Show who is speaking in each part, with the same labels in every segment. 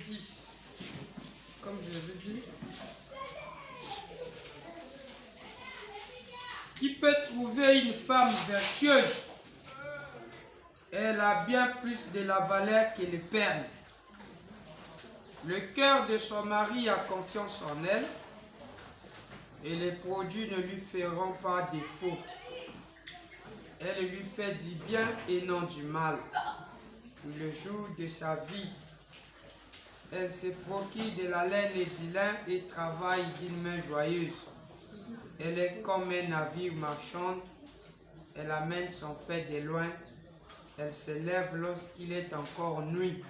Speaker 1: 10. Comme je l'avais dit. Qui peut trouver une femme vertueuse? Elle a bien plus de la valeur que les perles. Le cœur de son mari a confiance en elle et les produits ne lui feront pas défaut. Elle lui fait du bien et non du mal. Tout le jour de sa vie, elle se procure de la laine et du lin et travaille d'une main joyeuse. Elle est comme un navire marchand. Elle amène son pain de loin. Elle se lève lorsqu'il est encore nuit.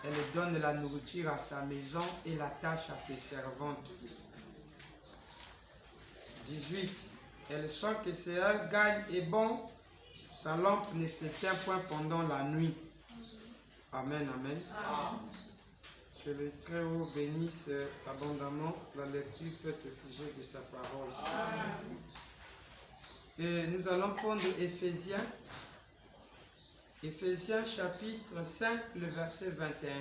Speaker 1: Elle donne de la nourriture à sa maison et l'attache à ses servantes. 18. Elle sent que c'est elle gagne et bon. Sa lampe ne s'éteint point pendant la nuit. Amen, amen. Amen. Que le Très-Haut bénisse abondamment la lecture faite au sujet de sa parole. Amen. Et nous allons prendre Éphésiens. Éphésiens chapitre 5, le verset 21.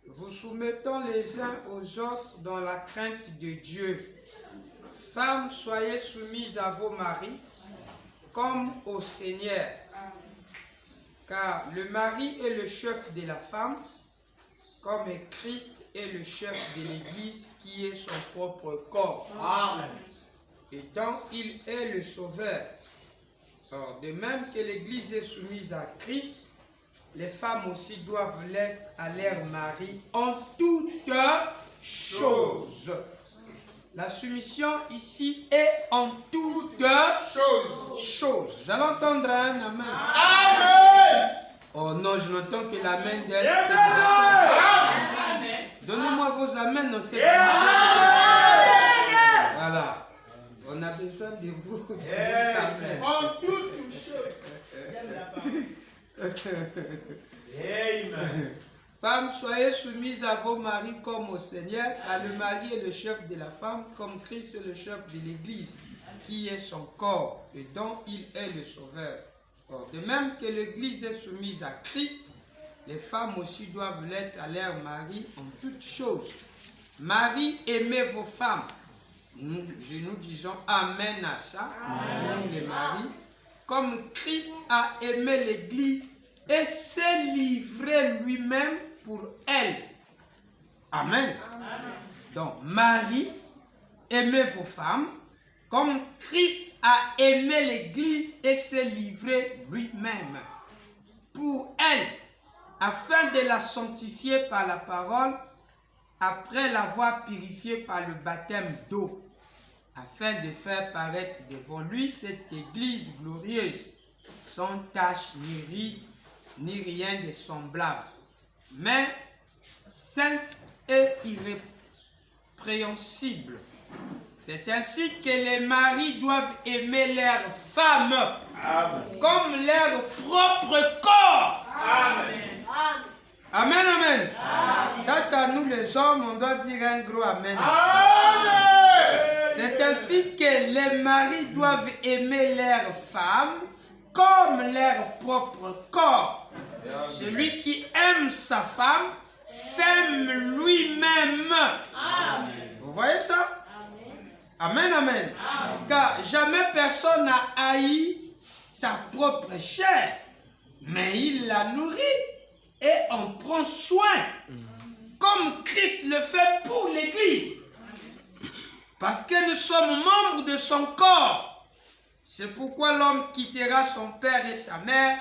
Speaker 1: Vous soumettons les uns aux autres dans la crainte de Dieu. Femmes, soyez soumises à vos maris, comme au Seigneur. Car le mari est le chef de la femme, comme Christ est le chef de l'Église, qui est son propre corps. Amen. Et dont il est le sauveur. Or, de même que l'Église est soumise à Christ, les femmes aussi doivent l'être à leur mari en toutes choses. La soumission ici est en toutes choses. J'allais entendre un amen. Amen. Oh non, je n'entends que l'amen d'elle. Donnez-moi vos amens dans cette Voilà. On a besoin de vous. En toutes choses. Amen. Femmes, soyez soumises à vos maris comme au Seigneur, car le mari est le chef de la femme, comme Christ est le chef de l'Église, qui est son corps, et dont il est le sauveur. Or, de même que l'Église est soumise à Christ, les femmes aussi doivent l'être à leur mari en toutes choses. Marie, aimez vos femmes. Nous disons Amen à ça, nous les maris, comme Christ a aimé l'Église et s'est livré lui-même pour elle. Amen. Amen. Donc, Marie, aimez vos femmes, comme Christ a aimé l'Église et s'est livré lui-même pour elle, afin de la sanctifier par la parole, après l'avoir purifiée par le baptême d'eau, afin de faire paraître devant lui cette Église glorieuse, sans tache ni ride, ni rien de semblable, mais sainte et irrépréhensible. C'est ainsi que les maris doivent aimer leurs femmes comme leur propre corps. Amen. Amen, amen. Amen. Ça, c'est à nous les hommes, on doit dire un gros amen. Amen. C'est ainsi que les maris doivent aimer leurs femmes comme leur propre corps. Celui qui aime sa femme s'aime lui-même. Vous voyez ça? Amen, amen. Amen. Car jamais personne n'a haï sa propre chair, mais il la nourrit et en prend soin, comme Christ le fait pour l'Église. Parce que nous sommes membres de son corps. C'est pourquoi l'homme quittera son père et sa mère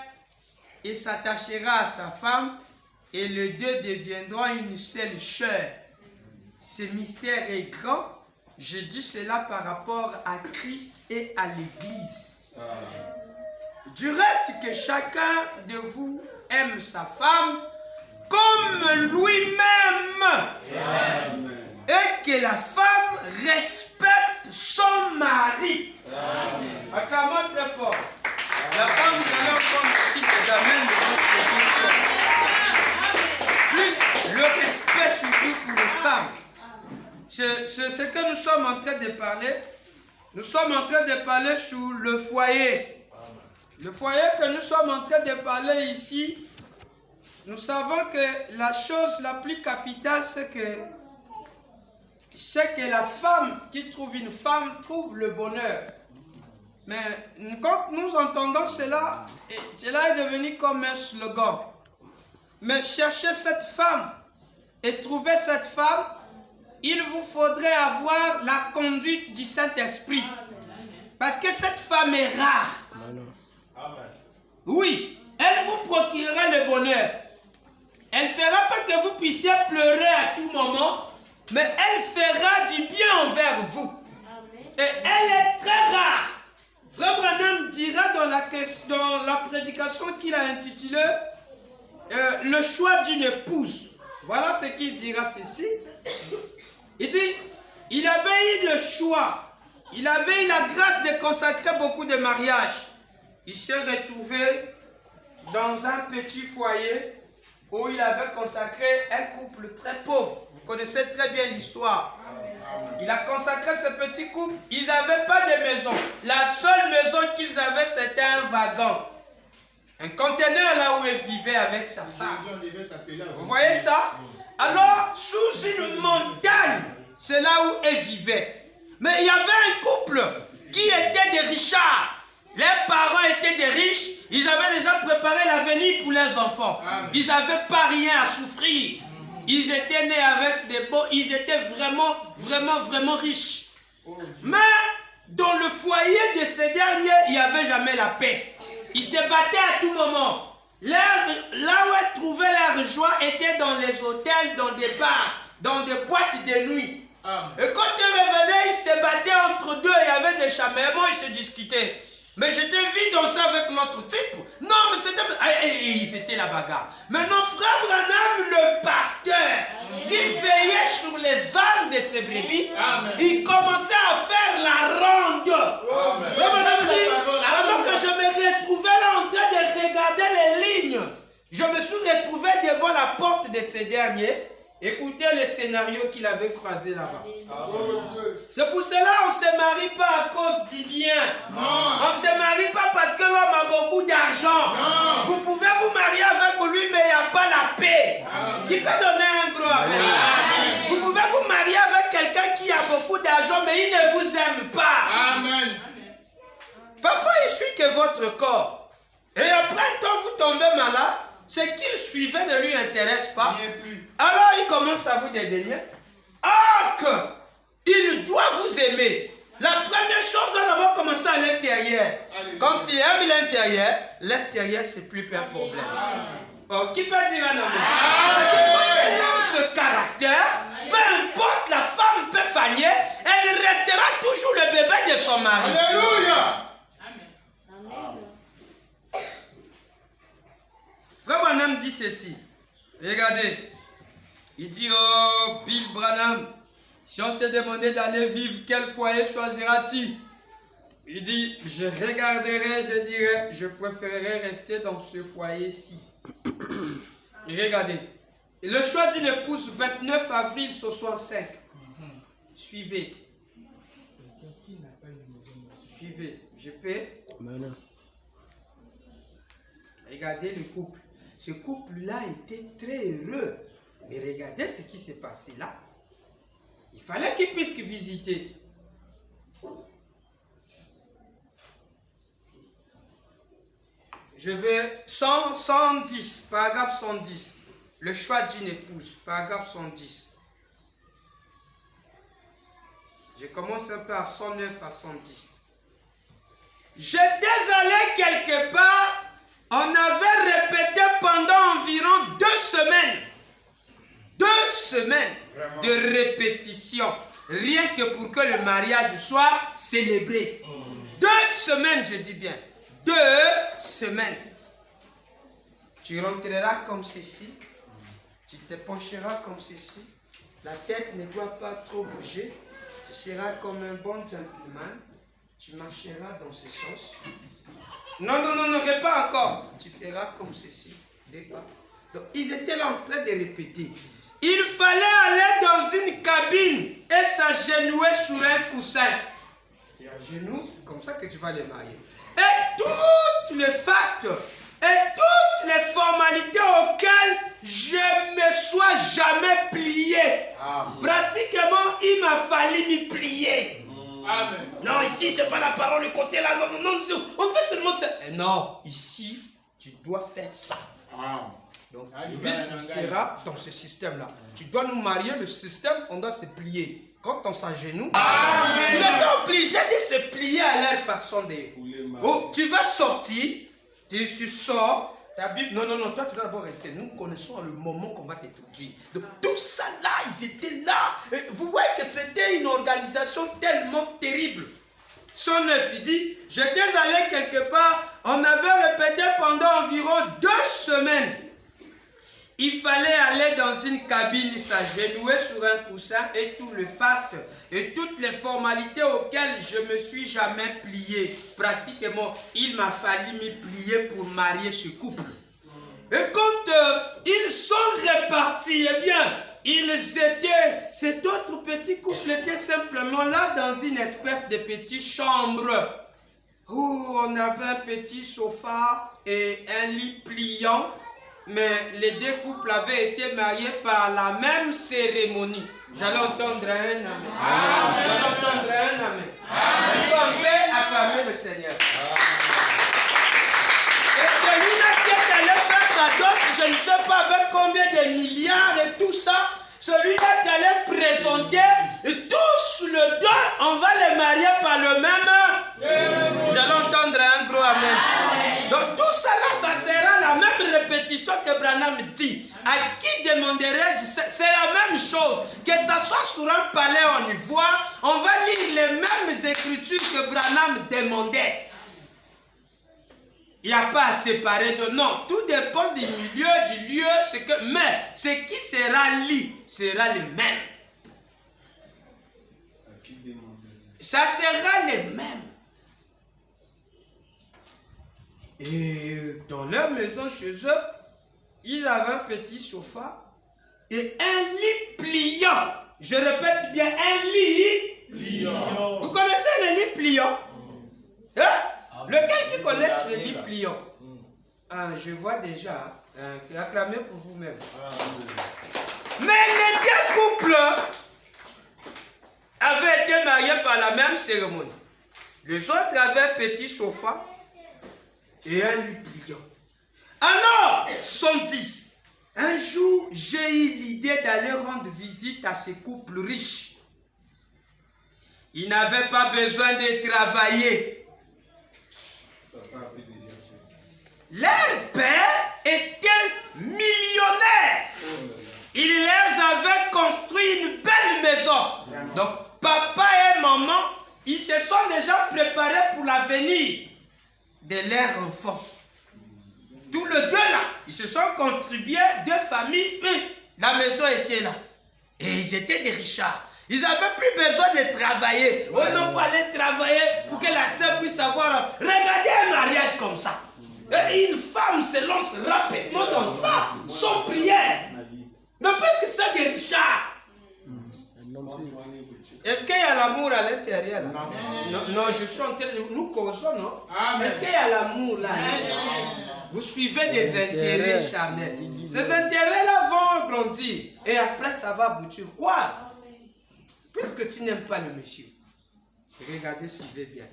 Speaker 1: et s'attachera à sa femme, et les deux deviendront une seule chair. Ce mystère est grand. Je dis cela par rapport à Christ et à l'Église. Du reste, que chacun de vous aime sa femme comme lui-même. Et que la femme respecte son mari. Acclamons très fort. La femme, nous allons prendre aussi des amens de notre Église. Plus le respect surtout pour les femmes. C'est ce que nous sommes en train de parler. Nous sommes en train de parler sur le foyer. Le foyer que nous sommes en train de parler ici, nous savons que la chose la plus capitale, c'est que la femme qui trouve une femme trouve le bonheur. Mais quand nous entendons cela, cela est devenu comme un slogan. Mais chercher cette femme et trouver cette femme, il vous faudrait avoir la conduite du Saint-Esprit. Parce que cette femme est rare. Amen. Oui, elle vous procurera le bonheur. Elle ne fera pas que vous puissiez pleurer à tout moment, mais elle fera du bien envers vous. Et elle est très rare. Frère Branham dira dans la prédication qu'il a intitulée le choix d'une épouse. Voilà ce qu'il dira ceci. Il dit, il avait eu le choix. Il avait eu la grâce de consacrer beaucoup de mariages. Il s'est retrouvé dans un petit foyer où il avait consacré un couple très pauvre. Vous connaissez très bien l'histoire. Il a consacré ce petit couple. Ils n'avaient pas de maison. La seule maison qu'ils avaient, c'était un wagon. Un conteneur là où il vivait avec sa femme. Vous voyez ça? Alors, sous une montagne, c'est là où il vivait. Mais il y avait un couple qui était des richards. Les parents étaient des riches. Ils avaient déjà préparé l'avenir pour leurs enfants. Ils n'avaient pas rien à souffrir. Ils étaient nés avec des beaux. Ils étaient vraiment riches. Mais dans le foyer de ces derniers, il n'y avait jamais la paix. Ils se battaient à tout moment. Là où ils trouvaient leur joie était dans les hôtels, dans des bars, dans des boîtes de nuit. Et quand ils revenaient, ils se battaient entre deux. Il y avait des chamaillements, ils se discutaient. Mais je te vis dans ça avec l'autre type. Non, mais c'était la bagarre. Maintenant, frère Branham, le pasteur, qui veillait sur les âmes de ses brebis, il commençait à faire la ronde. Frère Branham dit, alors que je me retrouvais là en train de regarder les lignes, je me suis retrouvé devant la porte de ces derniers. Écoutez le scénario qu'il avait croisé là-bas. C'est pour cela qu'on ne se marie pas à cause du bien. On ne se marie pas parce que l'homme a beaucoup d'argent. Vous pouvez vous marier avec lui, mais il n'y a pas la paix. Qui peut donner un gros appel? Vous pouvez vous marier avec quelqu'un qui a beaucoup d'argent, mais il ne vous aime pas. Amen. Parfois, il suit que votre corps. Et après, quand vous tombez malade, ce qu'il suivait ne lui intéresse pas. Alors il commence à vous dédaigner. Or qu'il doit vous aimer. La première chose doit d'abord commencer à l'intérieur. Quand il aime l'intérieur, l'extérieur c'est plus un problème. Oh, qui peut dire un amen? Parce que quand elle aime ce caractère, peu importe la femme peut faillir, elle restera toujours le bébé de son mari. Alléluia. Frère Branham dit ceci. Regardez. Il dit, oh, Bill Branham, si on te demandait d'aller vivre, quel foyer choisiras-tu? Il dit, je regarderai, je dirais, je préférerais rester dans ce foyer-ci. Regardez. Le choix d'une épouse, 29 avril 65. Suivez. Suivez. Je peux. Regardez le couple. Ce couple-là était très heureux. Mais regardez ce qui s'est passé là. Il fallait qu'ils puissent visiter. Je vais 110, paragraphe 110. Le choix d'une épouse, paragraphe 110. Je commence un peu à 109 à 110. J'étais allé quelque part. On avait répété pendant environ 2 semaines. 2 semaines de répétition. Rien que pour que le mariage soit célébré. 2 semaines, je dis bien. 2 semaines. Tu rentreras comme ceci. Tu te pencheras comme ceci. La tête ne doit pas trop bouger. Tu seras comme un bon gentleman. Tu marcheras dans ce sens. Non, pas encore. Tu feras comme ceci. Départ. Donc, ils étaient là en train de répéter. Il fallait aller dans une cabine et s'agenouiller sur un coussin. Tu es à genoux, c'est comme ça que tu vas les marier. Et toutes les fastes et toutes toutes les formalités auxquelles je ne me sois jamais plié. Pratiquement, il m'a fallu m'y plier. Amen. Non, ici, c'est pas la parole, le côté là. Non, non, non, on fait seulement ça. Non, ici, tu dois faire ça. Donc, il sera dans ce système-là. Tu dois nous marier, le système, on doit se plier. Quand on s'agenouille, il est obligé de se plier à leur façon de... Oh, tu vas sortir, tu sors, ta Bible... Non, non, non, toi tu dois d'abord rester. Nous connaissons le moment qu'on va t'étudier. Donc tout ça là, ils étaient là. Et vous voyez que c'était une organisation tellement terrible. Son 9, il dit, j'étais allé quelque part, on avait répété pendant environ 2 semaines. Il fallait aller dans une cabine, s'agenouiller sur un coussin et tout le faste et toutes les formalités auxquelles je ne me suis jamais plié. Pratiquement, il m'a fallu m'y plier pour marier ce couple. Et quand ils sont répartis, eh bien, cet autre petit couple était simplement là dans une espèce de petite chambre où on avait un petit sofa et un lit pliant. Mais les 2 couples avaient été mariés par la même cérémonie. J'allais entendre un amen. J'allais entendre un amen. Est-ce qu'on peut acclamer le Seigneur? Et celui-là qui est allé faire sa dot, je ne sais pas avec combien de milliards et tout ça, celui-là qui allait présenter, et tous le dos, on va les marier par le même. J'allais entendre un gros amen. Donc tout ça là, ça sera la même répétition que Branham dit. À qui demanderai-je? C'est la même chose. Que ça soit sur un palais en ivoire, on va lire les mêmes écritures que Branham demandait. Il n'y a pas à séparer de... Non, tout dépend du milieu, du lieu. Mais ce qui sera lu sera le même. Ça sera le même. Et dans leur maison, chez eux, ils avaient un petit sofa et un lit pliant. Je répète bien, un lit pliant. Vous connaissez le lit pliant? Hein? Lequel qui connaît le lit pliant? Je vois déjà. Acclamez pour vous-même. Mais les 2 couples avaient été mariés par la même cérémonie. Les autres avaient un petit sofa et un lit pliant. Alors, 110. Un jour, j'ai eu l'idée d'aller rendre visite à ces couples riches. Ils n'avaient pas besoin de travailler. Leur père était millionnaire. Il les avait construit une belle maison. Donc, papa et maman, ils se sont déjà préparés pour l'avenir de leurs enfants. Tous les 2 là, ils se sont contribués, 2 familles, la maison était là. Et ils étaient des richards. Ils n'avaient plus besoin de travailler. Oh non, il fallait travailler pour que la sœur puisse avoir... Regardez un mariage comme ça. Et une femme se lance rapidement dans ça, sans prière. Mais parce que c'est des richards. Est-ce qu'il y a l'amour à l'intérieur là? Non, je suis en train de... Nous causons, non? Est-ce qu'il y a l'amour là? Vous suivez des intérêts charnels. Ces intérêts-là vont grandir. Et après, ça va aboutir. Quoi? Puisque tu n'aimes pas le monsieur. Regardez, suivez bien.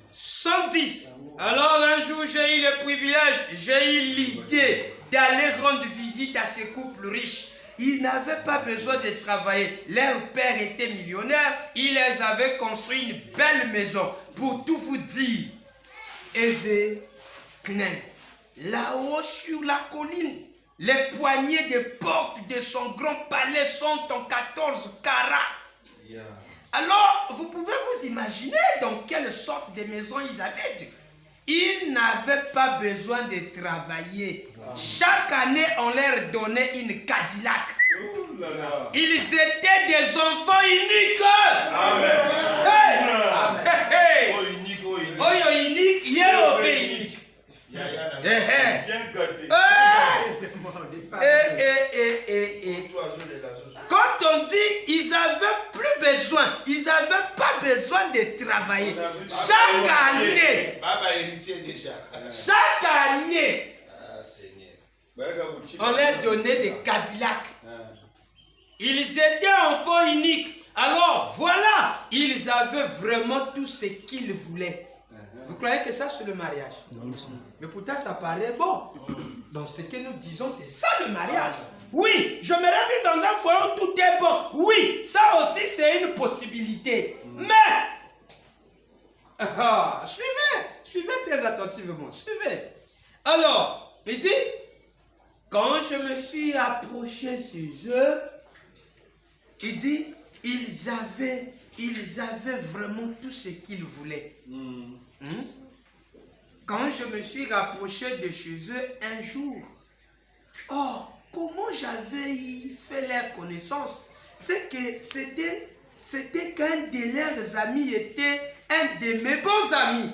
Speaker 1: 110. Alors un jour, j'ai eu le privilège, j'ai eu l'idée d'aller rendre visite à ces couples riches. Ils n'avaient pas besoin de travailler. Leur père était millionnaire. Il les avait construit une belle maison. Pour tout vous dire, Eve Knen, là-haut sur la colline, les poignées de portes de son grand palais sont en 14 carats. Alors, vous pouvez vous imaginer dans quelle sorte de maison ils habitent. Ils n'avaient pas besoin de travailler. Chaque année, on leur donnait une Cadillac. Ils étaient des enfants uniques. Amen. Hey. Oh, unique. Unique. Quand on dit ils n'avaient plus besoin, ils n'avaient pas besoin besoin de travailler. Chaque année. Chaque année. On leur donnait des Cadillacs. Ils étaient enfants uniques. Alors voilà, ils avaient vraiment tout ce qu'ils voulaient. Vous croyez que ça c'est le mariage? Mais pourtant ça paraît bon. Donc ce que nous disons, c'est ça le mariage. Oui, je me vivre dans un foyer où tout est bon. Oui, ça aussi c'est une possibilité. Mais, suivez très attentivement, suivez. Alors, il dit, quand je me suis approché chez eux, il dit, ils avaient vraiment tout ce qu'ils voulaient. Quand je me suis rapproché de chez eux un jour, oh, comment j'avais fait leur connaissance? C'est que c'était qu'un de leurs amis était un de mes bons amis.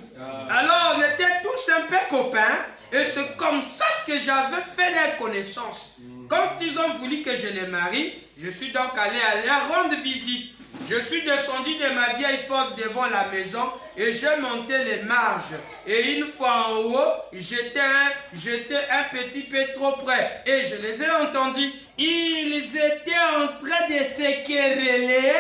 Speaker 1: Alors on était tous un peu copains et c'est comme ça que j'avais fait leur connaissance. Quand ils ont voulu que je les marie, je suis donc allé à leur rendre visite. Je suis descendu de ma vieille Ford devant la maison et j'ai monté les marges. Et une fois en haut, j'étais un petit peu trop près. Et je les ai entendus. Ils étaient en train de se quereller.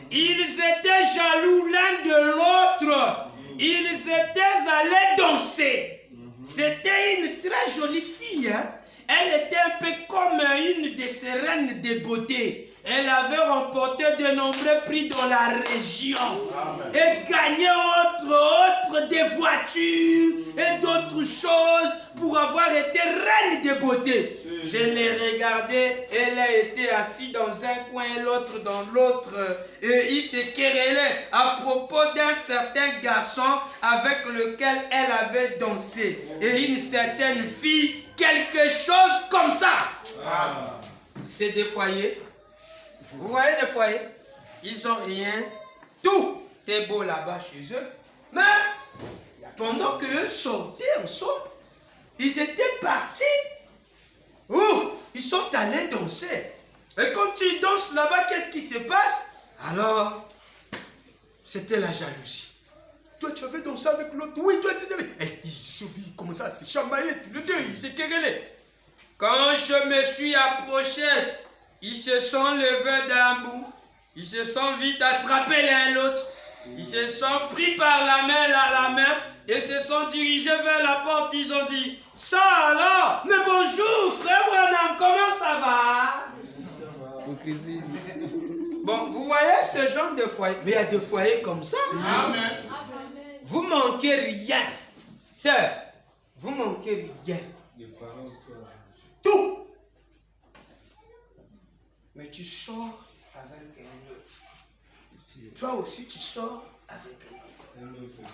Speaker 1: Ils étaient jaloux l'un de l'autre. Ils étaient allés danser. C'était une très jolie fille. Hein? Elle était un peu comme une de ces reines de beauté. Elle avait remporté de nombreux prix dans la région. Amen. Et gagné autre des voitures et d'autres choses pour avoir été reine de beauté. Je l'ai regardée, elle a été assise dans un coin et l'autre dans l'autre. Et il se querellait à propos d'un certain garçon avec lequel elle avait dansé. Et une certaine fille, quelque chose comme ça. C'est des foyers. Vous voyez les foyers? Ils n'ont rien. Tout est beau là-bas chez eux. Mais pendant qu'eux sortaient ensemble, ils étaient partis. Ils sont allés danser. Et quand ils dansent là-bas, qu'est-ce qui se passe? Alors, c'était la jalousie. Toi, tu avais dansé avec l'autre. Oui, toi, tu avais... Et ils commençaient à se chamailler tous les deux. Ils se querellaient. Quand je me suis approché, ils se sont levés d'un bout. Ils se sont vite attrapés l'un l'autre. Ils se sont pris par la main et se sont dirigés vers la porte. Ils ont dit, ça alors, mais bonjour frère Branham, comment ça va? Bon, vous voyez ce genre de foyer. Mais il y a des foyers comme ça. Amen. Vous manquez rien. Sœur, vous manquez rien. Tout. Mais tu sors avec un autre. Toi aussi, tu sors avec un autre.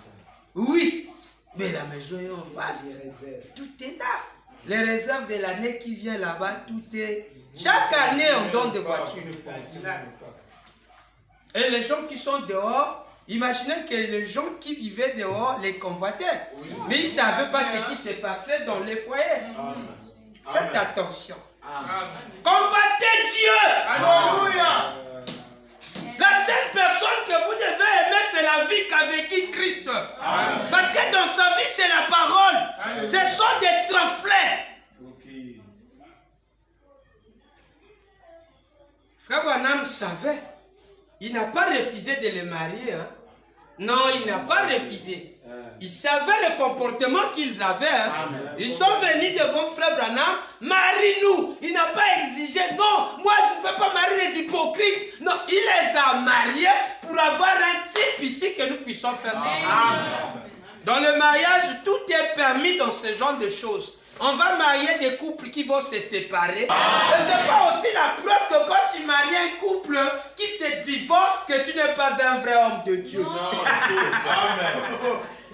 Speaker 1: Oui, mais la maison est vaste. Tout est là. Les réserves de l'année qui vient là-bas, tout est... Chaque année, on donne des voitures. Et les gens qui sont dehors, imaginez que les gens qui vivaient dehors les convoitaient. Mais ils ne savaient pas ce qui s'est passé dans les foyers. Faites attention. Convoitez Dieu. Alléluia. La seule personne que vous devez aimer, c'est la vie qu'a vécu Christ. Amen. Parce que dans sa vie, c'est la parole. Amen. Ce sont des tromflets. Okay. Frère Branham savait. Il n'a pas refusé de les marier. Hein? Non, il n'a pas refusé. Ils savaient le comportement qu'ils avaient. Hein? Ils sont venus devant Frère Branham, marie-nous. Il n'a pas exigé, non, moi je ne peux pas marier les hypocrites. Non, il les a mariés pour avoir un type ici que nous puissions faire sortir. Dans le mariage, tout est permis dans ce genre de choses. On va marier des couples qui vont se séparer. Et ce n'est pas aussi la preuve que quand tu maries un couple qui se divorce, que tu n'es pas un vrai homme de Dieu.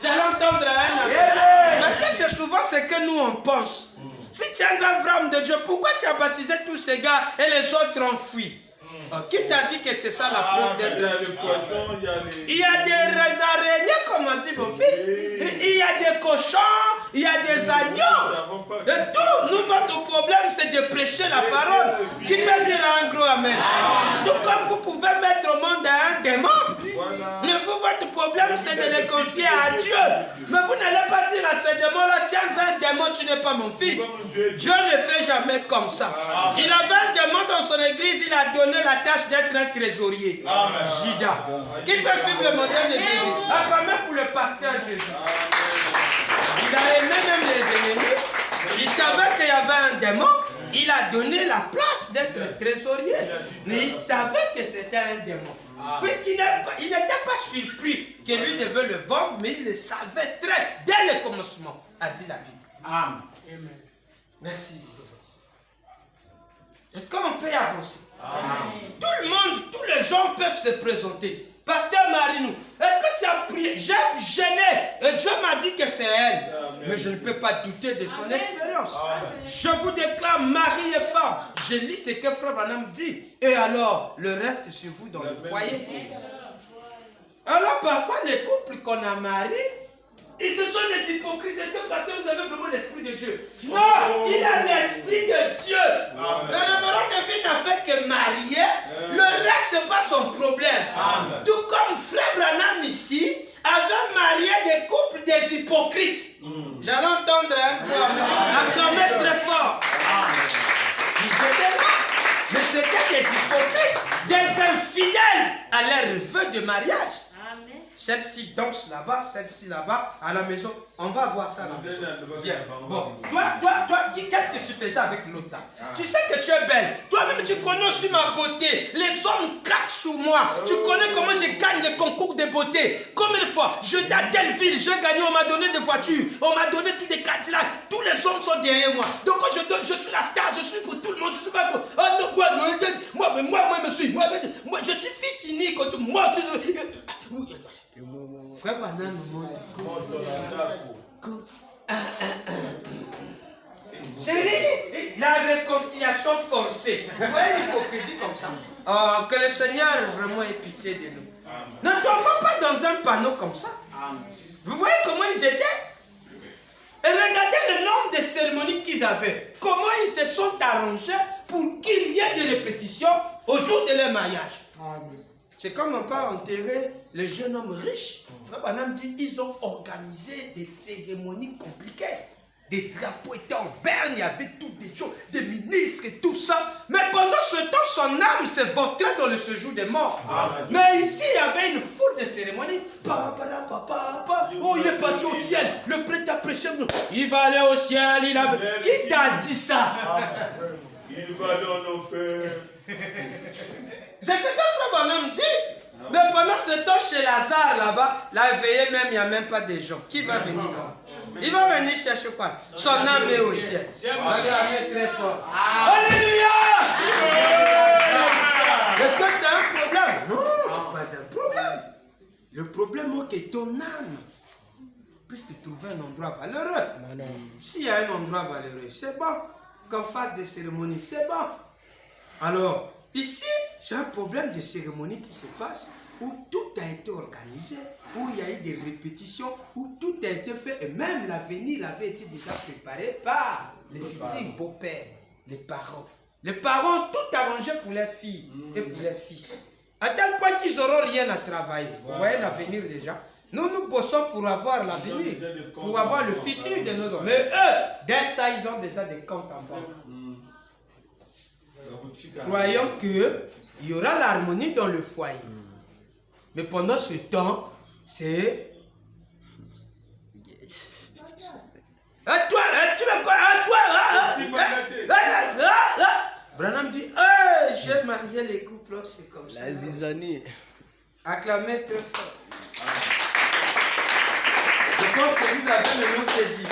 Speaker 1: J'allais entendre un. Parce que c'est souvent ce que nous on pense. Si tu es un vrai homme de Dieu, pourquoi tu as baptisé tous ces gars et les autres ont fui? Qui t'a dit que c'est ça la preuve d'être un fils? Il y a des araignées, comme on dit mon fils. Il y a des cochons, il y a des agneaux. Et tout, nous, notre problème, c'est de prêcher la parole. Qui peut dire un gros amen? Tout comme vous pouvez mettre au monde un démon. Mais vous voyez votre problème, c'est de les confier à Dieu. Mais vous n'allez pas dire à ce démon-là, tiens, un démon, tu n'es pas mon fils. Dieu ne fait jamais comme ça. Il avait un démon dans son église, il a donné la tâche d'être un trésorier. Judas. Qui peut suivre le modèle de Jésus? Acclamez pour le pasteur Jésus. Il a aimé même les ennemis. Il savait qu'il y avait un démon. Il a donné la place d'être trésorier. Mais il savait que c'était un démon. Puisqu'il n'était pas surpris que lui devait le vendre, mais il le savait dès le commencement, a dit la Bible. Amen. Merci. Est-ce qu'on peut avancer? Amen. Tout le monde, tous les gens peuvent se présenter. Pasteur Marinou, est-ce que tu as prié? J'ai gêné. Et Dieu m'a dit que c'est elle. Amen. Mais je ne peux pas douter de son expérience. Je vous déclare mari et femme. Je lis ce que Frère Branham dit. Et alors, le reste sur vous dans le foyer. Alors parfois, les couples qu'on a mariés, ils se sont des hypocrites. Est-ce que parce que vous avez vraiment l'esprit de Dieu? Non, il a l'esprit de Dieu. Le révérend David n'a fait que marier. Le reste, ce n'est pas son problème. Amen. Tout comme Frère Branham ici avait marié des couples des hypocrites. J'allais entendre un acclamer très fort. Ils étaient là. Mais c'était des hypocrites, des infidèles à leur vœu de mariage. Celle-ci danse là-bas, celle-ci là-bas, à la maison. On va voir ça à la maison. Viens. Bon, toi, qu'est-ce que tu faisais avec l'autre là? Tu sais que tu es belle. Toi-même, tu connais aussi ma beauté. Les hommes craquent sur moi. Tu connais comment je gagne les concours de beauté. Combien de fois, je suis dans telle ville, j'ai gagné, on m'a donné des voitures, on m'a donné tous des Cadillacs. Tous les hommes sont derrière moi. Donc quand je suis la star, je suis pour tout le monde. Je suis pas pour... Oh non, moi, je suis fils unique. Moi, Frère Branham nous montre. Chérie, la réconciliation forcée. Vous voyez l'hypocrisie comme ça? Oh, que le Seigneur vraiment ait pitié de nous. Ne tombons pas dans un panneau comme ça. Vous voyez comment ils étaient? Et regardez le nombre de cérémonies qu'ils avaient. Comment ils se sont arrangés pour qu'il y ait des répétitions au jour de leur mariage. C'est comme on peut enterrer les jeunes hommes riches. Frère Branham dit ils ont organisé des cérémonies compliquées. Des drapeaux étaient en berne, il y avait toutes des choses, des ministres et tout ça. Mais pendant ce temps, son âme se vautrait dans le séjour des morts. Amen. Mais ici, il y avait une foule de cérémonies. Oh, il est parti au ciel. Le prêtre a prêché. Il va aller au ciel. Qui t'a dit ça?
Speaker 2: Il va dans l'enfer.
Speaker 1: C'est ce que Frère Branham dit. Mais pendant ce temps, chez Lazare, là-bas, la veillée même, il n'y a même pas de gens. Qui va venir là? Il va venir chercher quoi? Son âme est au ciel. Acclamez très fort. Alléluia! Est-ce que c'est un problème? Non, ce n'est pas un problème. Le problème est que ton âme, puisque trouver un endroit valeureux, s'il y a un endroit valeureux, c'est bon. Qu'on fasse des cérémonies, c'est bon. Alors, ici, c'est un problème de cérémonie qui se passe où tout a été organisé, où il y a eu des répétitions, où tout a été fait et même l'avenir avait été déjà préparé par les futurs beaux-pères, les parents. Les parents ont tout arrangé pour leurs filles et pour leurs fils. À tel point qu'ils n'auront rien à travailler. Vous voyez l'avenir déjà. Nous bossons pour avoir l'avenir, pour avoir le futur de nos hommes. Mais eux, dès ça, ils ont déjà des comptes en banque. Croyons qu'il y aura l'harmonie dans le foyer. Mais pendant ce temps, c'est... toi, tu veux quoi? Branham dit, j'ai marié les couples, c'est comme ça.
Speaker 3: La zizanie.
Speaker 1: Acclamez très fort. Je pense que vous avez le mot saisi.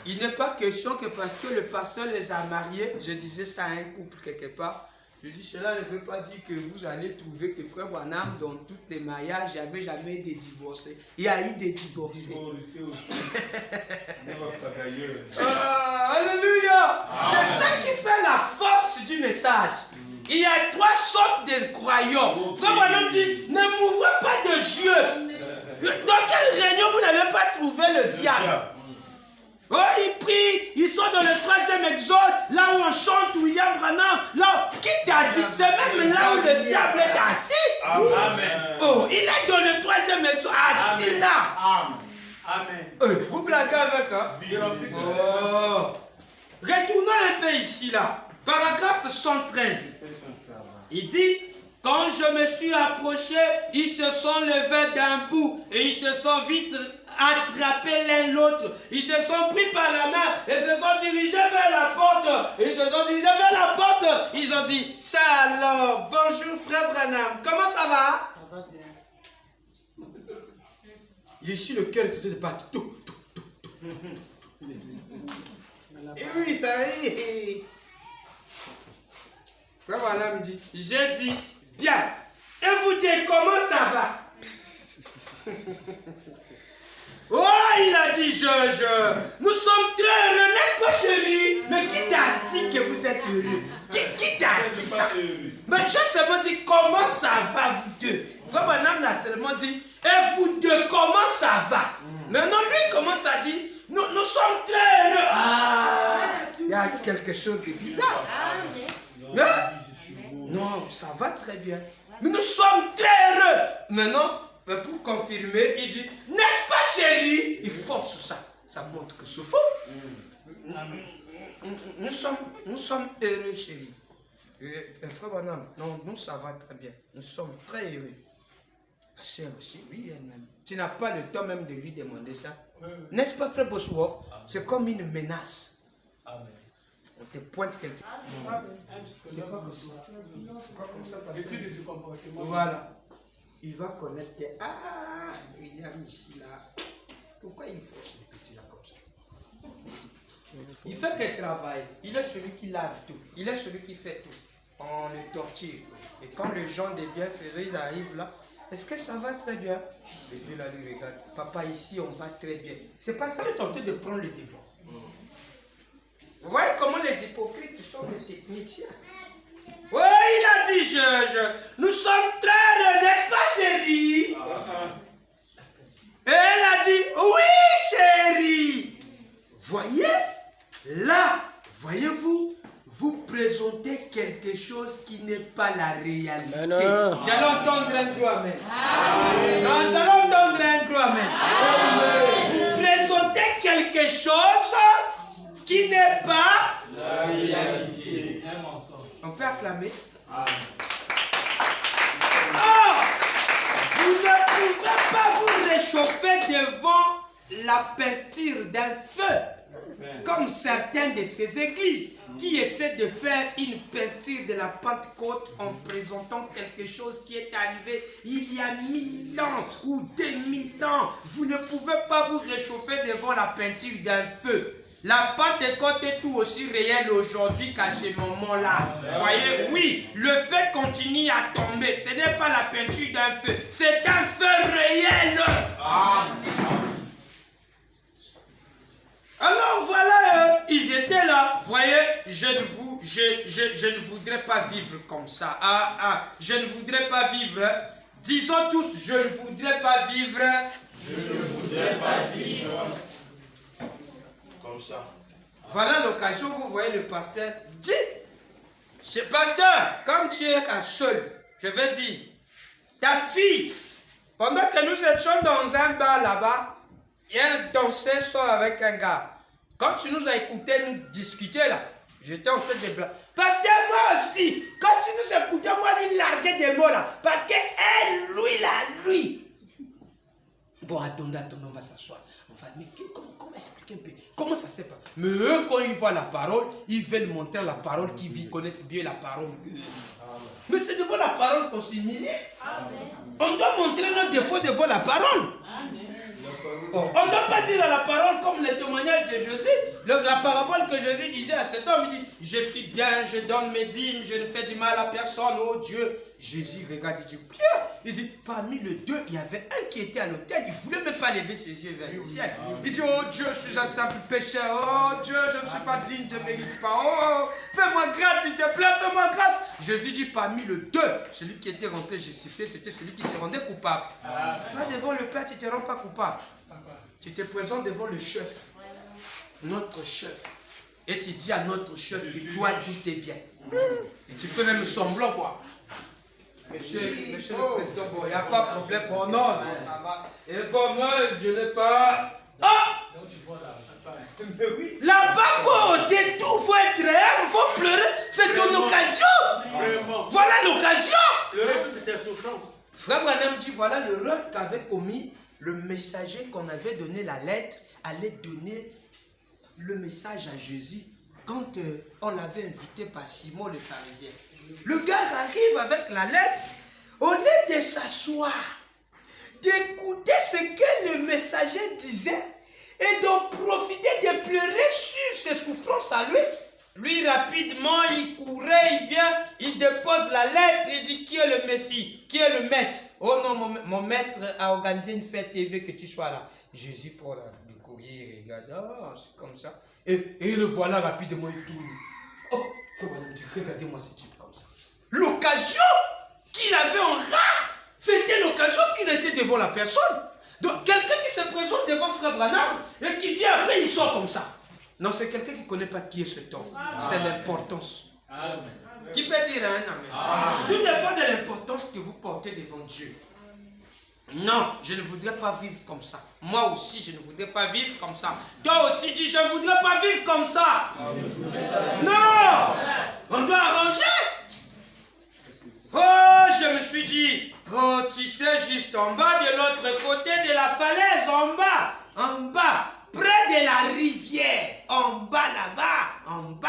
Speaker 1: Il n'est pas question que parce que le pasteur les a mariés, je disais ça à un couple quelque part, je dis cela ne veut pas dire que vous allez trouver que Frère Branham, dans tous les mariages, il n'y avait jamais des divorcés. Il y a eu des divorcés. Alléluia! C'est ça qui fait la force du message. Il y a trois sortes de croyants. Frère Branham dit, ne m'ouvrez pas de yeux. Dans quelle réunion vous n'allez pas trouver le diable? Oh, ils prient, ils sont dans le 3e exode, là où on chante William Branham, là où, qui t'a dit, c'est même là où le diable est assis.
Speaker 2: Amen.
Speaker 1: Oh, il est dans le 3e exode, assis là.
Speaker 2: Amen.
Speaker 1: Vous blaguez avec, hein? Oh. Retournons un peu ici, là. Paragraphe 113. Il dit, quand je me suis approché, ils se sont levés d'un bout et ils se sont vite attrapés l'un l'autre. Ils se sont pris par la main et se sont dirigés vers la porte. Ils se sont dirigés vers la porte. Ils ont dit, ça alors, bonjour frère Branham, comment ça va? Ça va bien. Ici le cœur est tout de battre. Et oui, ça y est. Frère Branham dit, j'ai dit, bien. Et vous dites, comment ça va? Oh, il a dit, nous sommes très heureux, n'est-ce pas, chérie? Mais qui t'a dit que vous êtes heureux? Qui t'a dit ça? Mais j'ai seulement dit, comment ça va, vous deux? Frère Branham l'a seulement dit, et vous deux, comment ça va? Maintenant, lui commence à dire, nous sommes très heureux. Ah, il y a quelque chose de bizarre. Hein? Non, ça va très bien. Mais nous sommes très heureux. Maintenant, pour confirmer, il dit, n'est-ce pas, chérie? Il force ça. Ça montre que c'est faux. Nous sommes heureux, chérie. Frère Branham, non, nous, ça va très bien. Nous sommes très heureux. La sœur aussi, oui, elle-même. Tu n'as pas le temps même de lui demander ça. N'est-ce pas, frère Bossuoff? C'est comme une menace. Amen. On te pointe quelque chose. C'est pas comme ça. Voilà. Il va connaître que, ah, William ici là. Pourquoi il force les petits là comme ça? Il fait qu'un travail. Il est celui qui lave tout. Il est celui qui fait tout. On le torture. Et quand les gens des bienfaisants, ils arrivent là, est-ce que ça va très bien? Et Dieu là lui regarde. Papa, ici on va très bien. C'est pas ça que tu es tenté de prendre le devant. Vous voyez comment les hypocrites sont des techniciens. Oui, il a dit, nous sommes très heureux, n'est-ce pas, chérie? Et elle a dit, oui, chérie. Voyez, là, voyez-vous, vous présentez quelque chose qui n'est pas la réalité. J'allais entendre un gros amen. Non, j'allais entendre un gros amen. Vous présentez quelque chose qui n'est pas la réalité. On peut acclamer. Oh, vous ne pouvez pas vous réchauffer devant la peinture d'un feu, comme certaines de ces églises qui essaient de faire une peinture de la Pentecôte en présentant quelque chose qui est arrivé il y a 1000 ans ou 2000 ans. Vous ne pouvez pas vous réchauffer devant la peinture d'un feu. La Pentecôte est tout aussi réelle aujourd'hui qu'à ce moment-là. Vous voyez, oui, le feu continue à tomber. Ce n'est pas la peinture d'un feu, c'est un feu réel. Alors voilà, ils étaient là. Vous voyez, je ne voudrais pas vivre comme ça. Je ne voudrais pas vivre. Disons tous, je ne voudrais pas vivre. Je ne voudrais pas vivre. Comme ça. Voilà l'occasion, vous voyez le pasteur dit, pasteur, comme tu es seul, je vais dire, ta fille, pendant que nous étions dans un bar là-bas, elle dansait seule avec un gars. Quand tu nous as écoutés nous discuter là, j'étais en train de blaguer. Pasteur, moi aussi, quand tu nous écoutais, moi lui larguer des mots là, parce que elle, lui. Bon, attendez, on va s'asseoir. On va dire, comment expliquer un peu? Comment ça se passe? Mais eux, quand ils voient la parole, ils veulent montrer la parole qu'ils connaissent bien la parole. Mais c'est devant la parole qu'on s'humilie. On doit montrer nos défauts devant la parole. Oh, on ne doit pas dire à la parole comme le témoignage de Jésus. La parabole que Jésus disait à cet homme, il dit, je suis bien, je donne mes dîmes, je ne fais du mal à personne, oh Dieu. Jésus regarde, il dit, bien. Il dit, parmi les deux, il y avait un qui était à l'autel, il ne voulait même pas lever ses yeux vers le ciel. Il dit, oh Dieu, je suis un simple pécheur, oh Dieu, je ne suis pas digne, je ne mérite pas, oh, fais-moi grâce, s'il te plaît, fais-moi grâce. Jésus dit, parmi les deux, celui qui était rentré justifié, c'était celui qui se rendait coupable. Pas devant le Père, tu ne te rends pas coupable. Tu te présentes devant le chef. notre chef. Et tu dis à notre chef que toi, tout est bien. Et tu fais même semblant, quoi. Monsieur le président, bon, il n'y a pas de problème. Bon, non, ça va. Et bon, moi, je n'ai pas... Ah!
Speaker 2: Donc tu vois là.
Speaker 1: Mais oui. Là-bas, il faut ôter tout, il faut être réel, il faut pleurer. C'est ton occasion.
Speaker 2: Vraiment.
Speaker 1: Voilà l'occasion.
Speaker 2: Pleurer toutes tes souffrances.
Speaker 1: Frère Branham dit, voilà l'erreur qu'avait commis le messager qu'on avait donné la lettre, allait donner le message à Jésus quand on l'avait invité par Simon le pharisien. Le gars arrive avec la lettre, au lieu de s'asseoir, d'écouter ce que le messager disait et d'en profiter de pleurer sur ses souffrances à lui. Lui, rapidement, il courait, il vient, il dépose la lettre, il dit qui est le Messie, qui est le maître. Oh non, mon maître a organisé une fête et veut que tu sois là. Jésus prend le courrier, il regarde, ah, c'est comme ça. Et le voilà rapidement, il tourne. Oh, regardez-moi ce type comme ça. L'occasion qu'il avait en rare, c'était l'occasion qu'il était devant la personne. Donc, quelqu'un qui se présente devant Frère Branham et qui vient après, il sort comme ça. Non, c'est quelqu'un qui ne connaît pas qui est cet homme. C'est l'importance. Qui peut dire un amen? Tout dépend de l'importance que vous portez devant Dieu. Non, je ne voudrais pas vivre comme ça. Moi aussi, je ne voudrais pas vivre comme ça. Toi aussi, dis, je ne voudrais pas vivre comme ça. Non, on doit arranger. Oh, je me suis dit, oh, tu sais, juste en bas, de l'autre côté de la falaise, en bas, près de la rivière, en bas là-bas, en bas,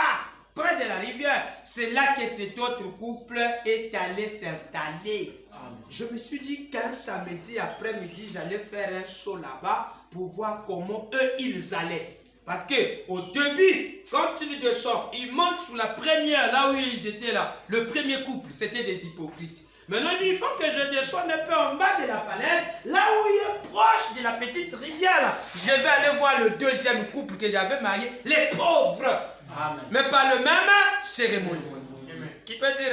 Speaker 1: près de la rivière, c'est là que cet autre couple est allé s'installer. Je me suis dit qu'un samedi après-midi, j'allais faire un saut là-bas pour voir comment eux, ils allaient. Parce qu'au début, quand ils descendent, ils montent sur la première, là où ils étaient là. Le premier couple, c'était des hypocrites. Maintenant, il dit, il faut que je descende un peu en bas de la falaise, là où il est proche de la petite rivière. Là. Je vais aller voir le deuxième couple que j'avais marié, les pauvres. Amen. Mais pas le même cérémonie. Qui peut dire